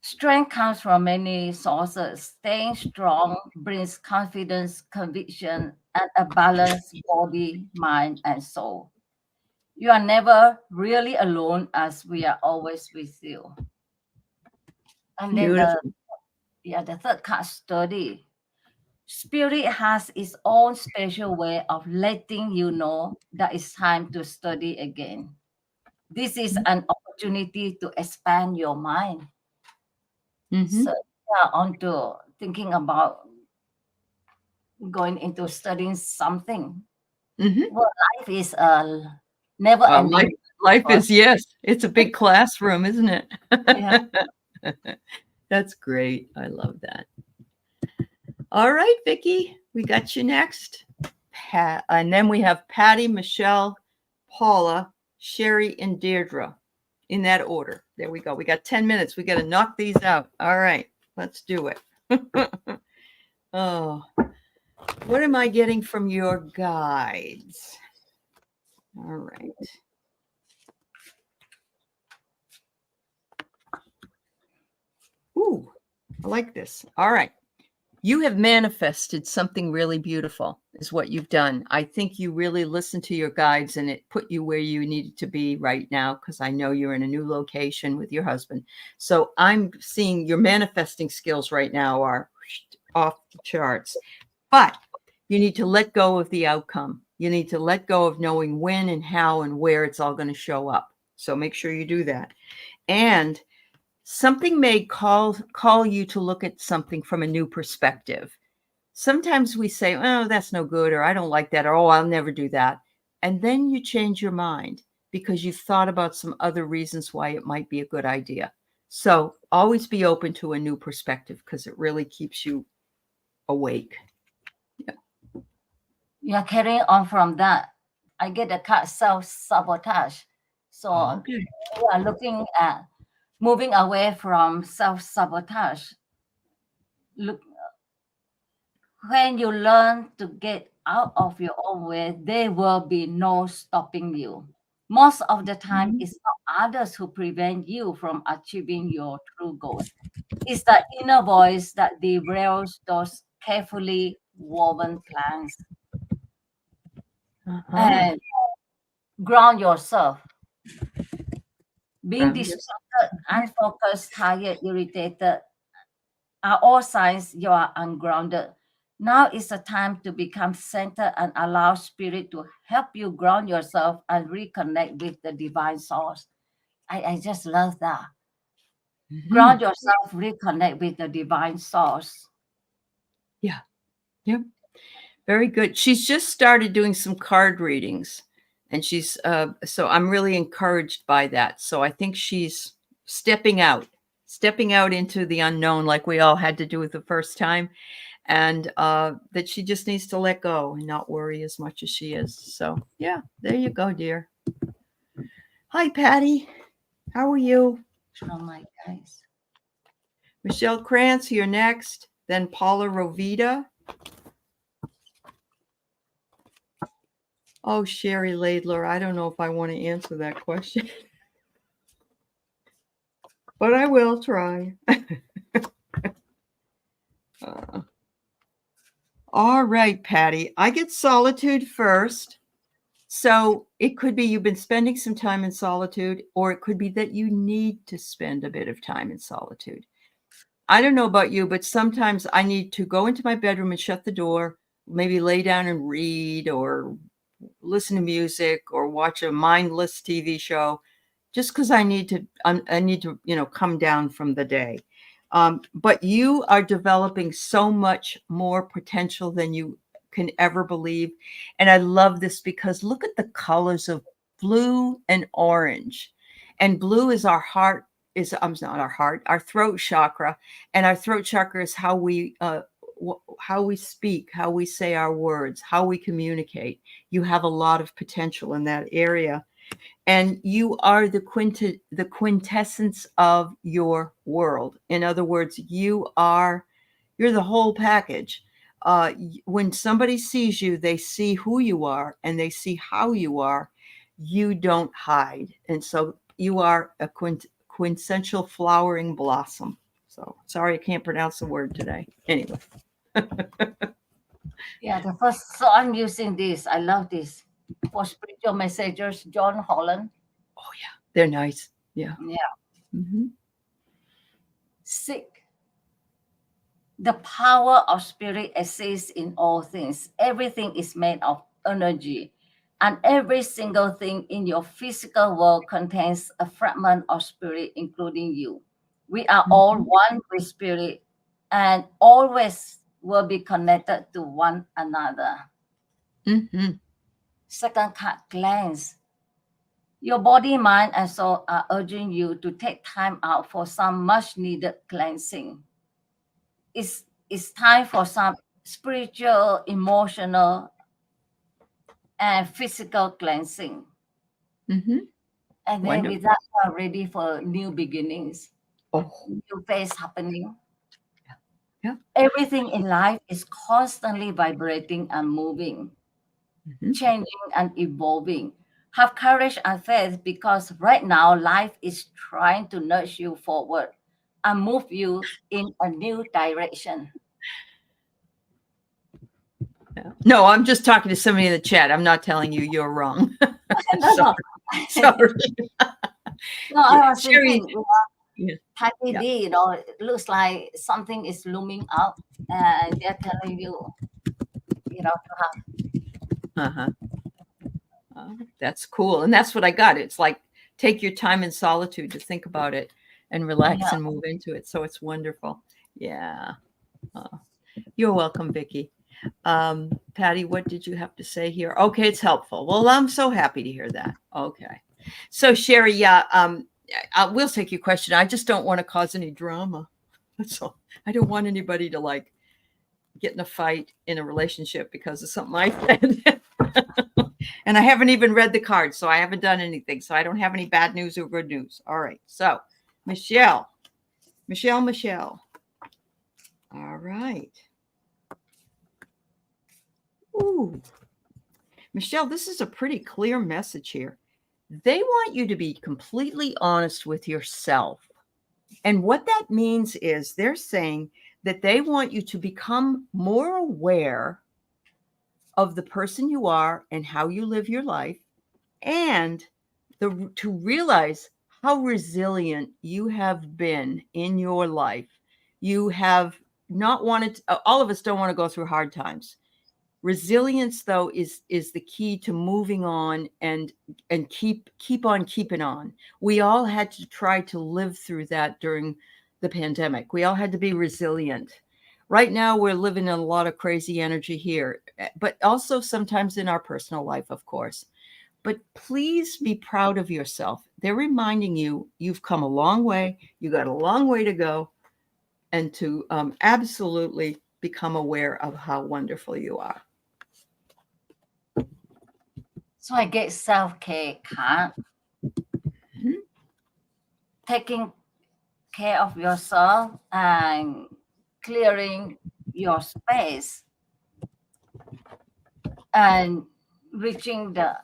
Strength comes from many sources. Staying strong brings confidence, conviction, and a balanced body, mind, and soul. You are never really alone, as we are always with you. And then the third card, study. Spirit has its own special way of letting you know that it's time to study again. This is an opportunity to expand your mind. So on to thinking about going into studying something. Well, life is never ending. Life is, yes, it's a big classroom, isn't it? Yeah. That's great. I love that. All right, Vicki, we got you next. And then we have Patty, Michelle, Paula, Sherry, and Deirdre, in that order. There we go. We got 10 minutes. We got to knock these out. All right, let's do it. Oh, what am I getting from your guides? All right. Ooh, I like this. All right. You have manifested something really beautiful, is what you've done. I think you really listened to your guides, and it put you where you needed to be right now, because I know you're in a new location with your husband. So I'm seeing your manifesting skills right now are off the charts. But you need to let go of the outcome. You need to let go of knowing when and how and where it's all going to show up. So make sure you do that. And something may call you to look at something from a new perspective. Sometimes we say, oh, that's no good, or I don't like that, or oh, I'll never do that. And then you change your mind because you've thought about some other reasons why it might be a good idea. So always be open to a new perspective, because it really keeps you awake. Yeah, carrying on from that, I get the card self-sabotage. So we are looking at moving away from self-sabotage. Look, when you learn to get out of your own way, there will be no stopping you. Most of the time, it's not others who prevent you from achieving your true goals. It's the inner voice that derails those carefully woven plans. And ground yourself. Being distracted, unfocused, tired, irritated are all signs you are ungrounded. Now is the time to become centered and allow spirit to help you ground yourself and reconnect with the divine source. I just love that. Ground yourself, reconnect with the divine source. Yeah. Yep. Very good. She's just started doing some card readings, and she's so I'm really encouraged by that. So I think she's stepping out into the unknown, like we all had to do it the first time. and that she just needs to let go and not worry as much as she is. So yeah, there you go, dear. Hi, Patty. How are you? Oh my guys. Michelle Krantz, you're next. Then Paula Rovita. Oh, Sherry Laidler. I don't know if I want to answer that question, but I will try. All right, Patty. I get solitude first. So it could be you've been spending some time in solitude, or it could be that you need to spend a bit of time in solitude. I don't know about you, but sometimes I need to go into my bedroom and shut the door, maybe lay down and read or listen to music or watch a mindless TV show, just because I need to, come down from the day. But you are developing so much more potential than you can ever believe. And I love this because look at the colors of blue and orange. And blue is our heart, not our heart, our throat chakra. And our throat chakra is how we speak, how we say our words, how we communicate. You have a lot of potential in that area. And you are the quintessence of your world. In other words, you're the whole package. When somebody sees you, they see who you are and they see how you are. You don't hide. And so you are a quintessential flowering blossom. So sorry, I can't pronounce the word today. Anyway. Yeah, so I'm using this. I love this for spiritual messengers. John Holland. Oh yeah, they're nice. Yeah. Yeah. Mm-hmm. Seek. The power of spirit exists in all things. Everything is made of energy, and every single thing in your physical world contains a fragment of spirit, including you. We are all one with spirit and always will be connected to one another. Mm-hmm. Second card, cleanse. Your body, mind, and soul are urging you to take time out for some much needed cleansing. It's time for some spiritual, emotional, and physical cleansing. Mm-hmm. And then Wonderful. with that, you are ready for new beginnings, Oh, new phase happening. yeah. Everything in life is constantly vibrating and moving, Mm-hmm. changing and evolving. Have courage and faith because right now life is trying to nudge you forward and move you in a new direction. Yeah. No, I'm just talking to somebody in the chat. I'm not telling you you're wrong. No. Sorry. No, I was Sherry. thinking, Yeah. Patty Yeah. D, it looks like something is looming up and they're telling you, to have. Uh-huh. That's cool. And that's what I got. It's like take your time in solitude to think about it and relax Yeah. and move into it. So it's wonderful. Yeah. You're welcome, Vicki. Patty, what did you have to say here? Okay, it's helpful. Well, I'm so happy to hear that. Okay. So Sherry, yeah, we'll take your question. I just don't want to cause any drama. That's all. I don't want anybody to get in a fight in a relationship because of something I said. And I haven't even read the cards, so I haven't done anything. So I don't have any bad news or good news. All right. So Michelle. All right. Ooh. Michelle, this is a pretty clear message here. They want you to be completely honest with yourself. And what that means is they're saying that they want you to become more aware of the person you are and how you live your life, and to realize how resilient you have been in your life. You have not wanted all of us don't want to go through hard times. Resilience, though, is the key to moving on and keep on keeping on. We all had to try to live through that during the pandemic. We all had to be resilient. Right now, we're living in a lot of crazy energy here, but also sometimes in our personal life, of course. But please be proud of yourself. They're reminding you you've come a long way. You got a long way to go, and to absolutely become aware of how wonderful you are. So I get self-care card. Mhm. Taking care of yourself and clearing your space and reaching the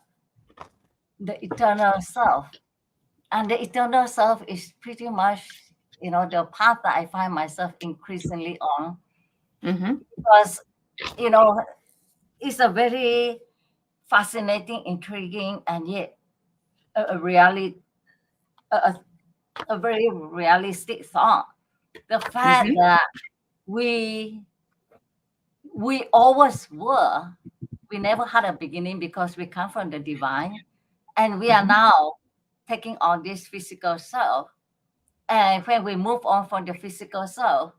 eternal self. And the eternal self is pretty much, the path that I find myself increasingly on. Mhm. Because, it's a very fascinating, intriguing, and yet a reality, a very realistic thought. The fact Mhm. that we always were, we never had a beginning because we come from the divine, and we are Mhm. now taking on this physical self. And when we move on from the physical self,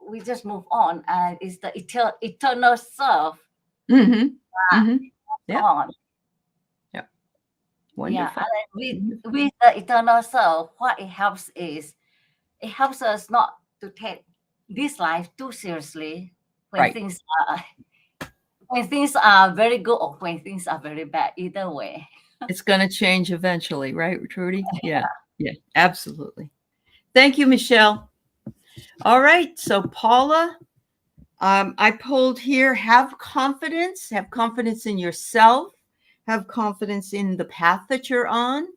we just move on, and it's the eternal self Mhm. Mhm. Yeah. on. Yeah. Yeah, Wonderful. and with the eternal self, what it helps is it helps us not to take this life too seriously when Right. things are very good or when things are very bad. Either way. It's going to change eventually, right, Trudy? Yeah. Yeah. Absolutely. Thank you, Michelle. All right. So, Paula, I pulled here, have confidence in yourself, have confidence in the path that you're on.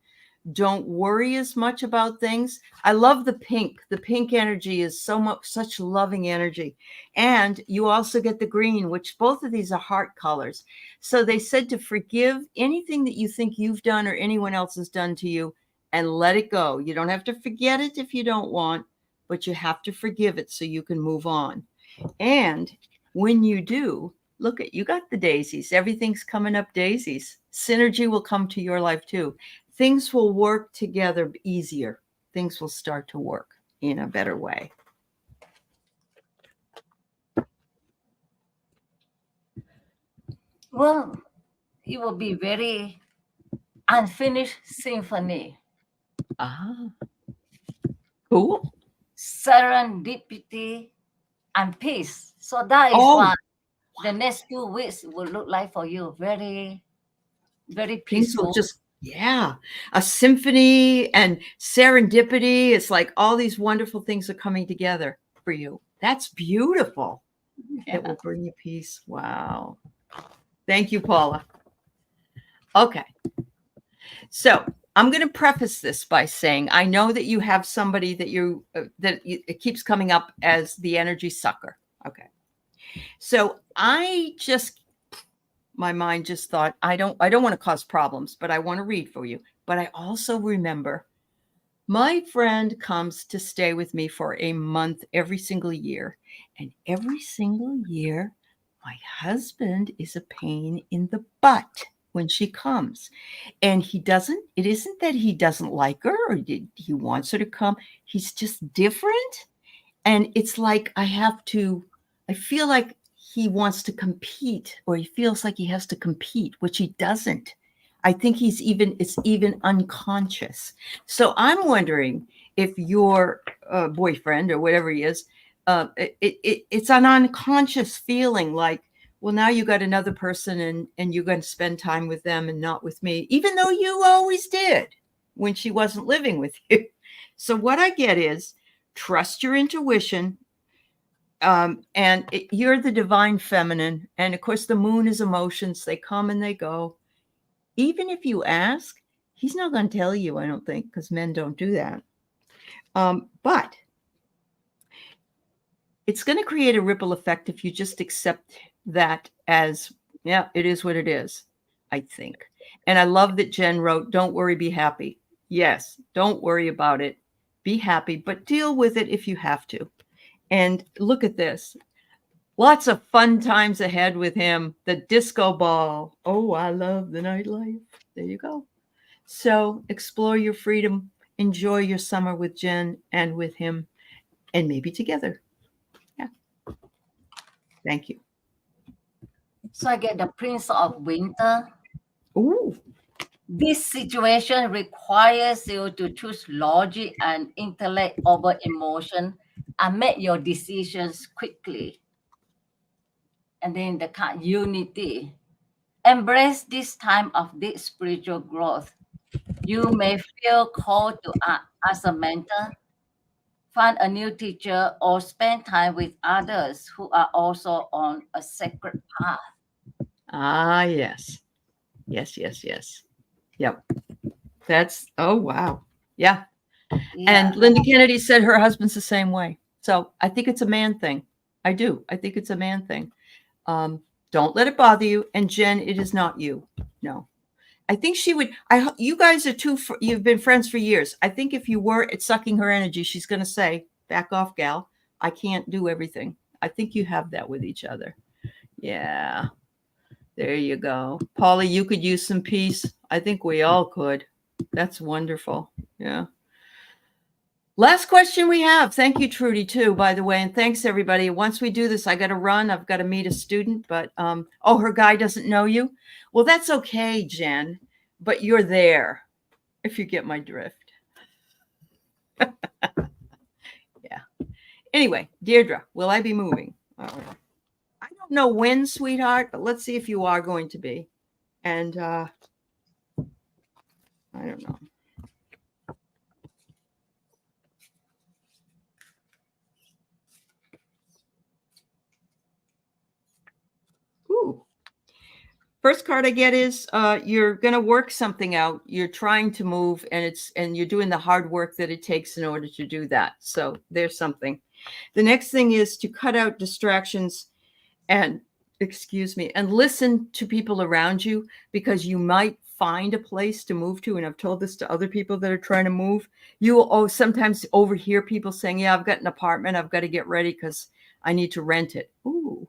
Don't worry as much about things. I love the pink. The pink energy is such loving energy. And you also get the green, which both of these are heart colors. So they said to forgive anything that you think you've done or anyone else has done to you and let it go. You don't have to forget it if you don't want, but you have to forgive it so you can move on. And when you do, look at, you got the daisies. Everything's coming up daisies. Synergy will come to your life too. Things will work together easier. Things will start to work in a better way. Well, it will be very unfinished symphony. Ah, cool. Serendipity and peace. So that is Oh, what the next 2 weeks will look like for you. Very, very things will peaceful. just, yeah, a symphony and serendipity. It's like all these wonderful things are coming together for you. That's beautiful. Yeah. It will bring you peace. Wow. Thank you, Paula. Okay. So I'm going to preface this by saying I know that you have somebody that it keeps coming up as the energy sucker. Okay. So my mind just thought I don't want to cause problems, but I want to read for you. But I also remember my friend comes to stay with me for a month every single year, and every single year my husband is a pain in the butt when she comes. And it isn't that he doesn't like her or he wants her to come. He's just different. And it's like I feel like he wants to compete, or he feels like he has to compete, which he doesn't. I think it's even unconscious. So I'm wondering if your boyfriend or whatever he is, it's an unconscious feeling like, well, now you got another person and you're going to spend time with them and not with me, even though you always did when she wasn't living with you. So what I get is trust your intuition. You're the divine feminine. And of course, the moon is emotions. They come and they go. Even if you ask, he's not going to tell you, I don't think, because men don't do that. But it's going to create a ripple effect if you just accept that as, yeah, it is what it is, I think. And I love that Jen wrote, don't worry, be happy. Yes, don't worry about it. Be happy, but deal with it if you have to. And look at this. Lots of fun times ahead with him. The disco ball. Oh, I love the nightlife. There you go. So explore your freedom. Enjoy your summer with Jen and with him, and maybe together. Yeah. Thank you. So I get the Prince of Winter. Ooh. This situation requires you to choose logic and intellect over emotion and make your decisions quickly. And then the card unity. Embrace this time of deep spiritual growth. You may feel called to act as a mentor, find a new teacher, or spend time with others who are also on a sacred path. Ah, yes. Yes, yes, yes. Yep. That's, oh, wow. Yeah. Yeah. And Linda Kennedy said her husband's the same way. So I think it's a man thing. I do. I think it's a man thing. Don't let it bother you. And Jen, it is not you. No. I think she would. You guys are you've been friends for years. I think if you were sucking her energy, she's going to say, back off, gal. I can't do everything. I think you have that with each other. Yeah. There you go. Polly, you could use some peace. I think we all could. That's wonderful. Yeah. Last question we have. Thank you, Trudi, too, by the way. And thanks, everybody. Once we do this, I got to run. I've got to meet a student. But, oh, her guy doesn't know you? Well, that's okay, Jen. But you're there, if you get my drift. Yeah. Anyway, Deirdre, will I be moving? I don't know when, sweetheart, but let's see if you are going to be. And I don't know. Ooh. First card I get is you're going to work something out. You're trying to move, and you're doing the hard work that it takes in order to do that. So there's something. The next thing is to cut out distractions and listen to people around you, because you might find a place to move to. And I've told this to other people that are trying to move. You will sometimes overhear people saying, yeah, I've got an apartment. I've got to get ready because I need to rent it. Ooh.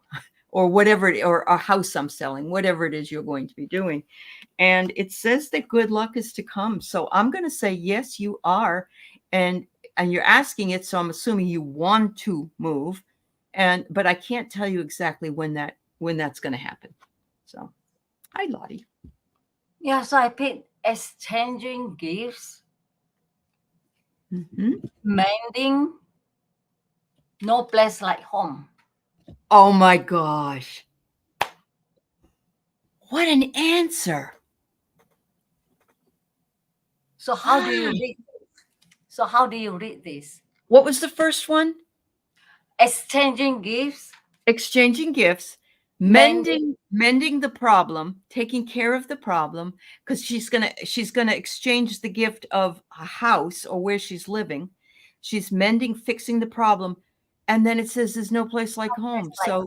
Or whatever, or a house I'm selling, whatever it is you're going to be doing. And it says that good luck is to come. So I'm going to say, yes, you are. And you're asking it. So I'm assuming you want to move. But I can't tell you exactly when that's going to happen. So, hi, Lottie. Yeah, so I picked exchanging gifts, mending, no place like home. Oh my gosh. What an answer. So how do you read this? So how do you read this? What was the first one? Exchanging gifts. Exchanging gifts. Mending the problem, taking care of the problem, because she's gonna exchange the gift of a house or where she's living. She's fixing the problem, and then it says there's no place like home. So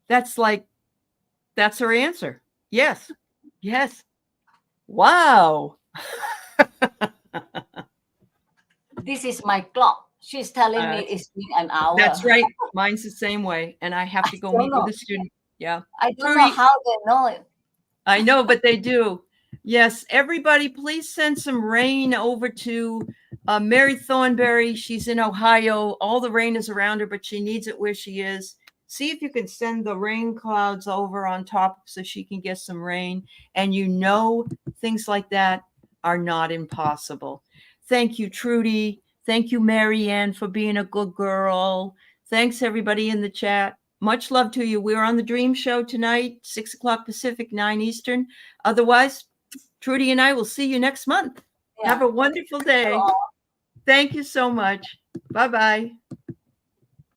that's her answer. Yes. Wow. This is my clock. She's telling me it's been an hour. That's right. Mine's the same way, and I have to go meet with a student. Yeah. I don't know how they know it. I know, but they do. Yes. Everybody, please send some rain over to Mary Thornberry. She's in Ohio. All the rain is around her, but she needs it where she is. See if you can send the rain clouds over on top so she can get some rain. And things like that are not impossible. Thank you, Trudi. Thank you, Marianne, for being a good girl. Thanks, everybody in the chat. Much love to you. We're on the Dream Show tonight, 6 o'clock Pacific, 9 Eastern. Otherwise, Trudi and I will see you next month. Yeah. Have a wonderful day. Thank you so much. Bye-bye.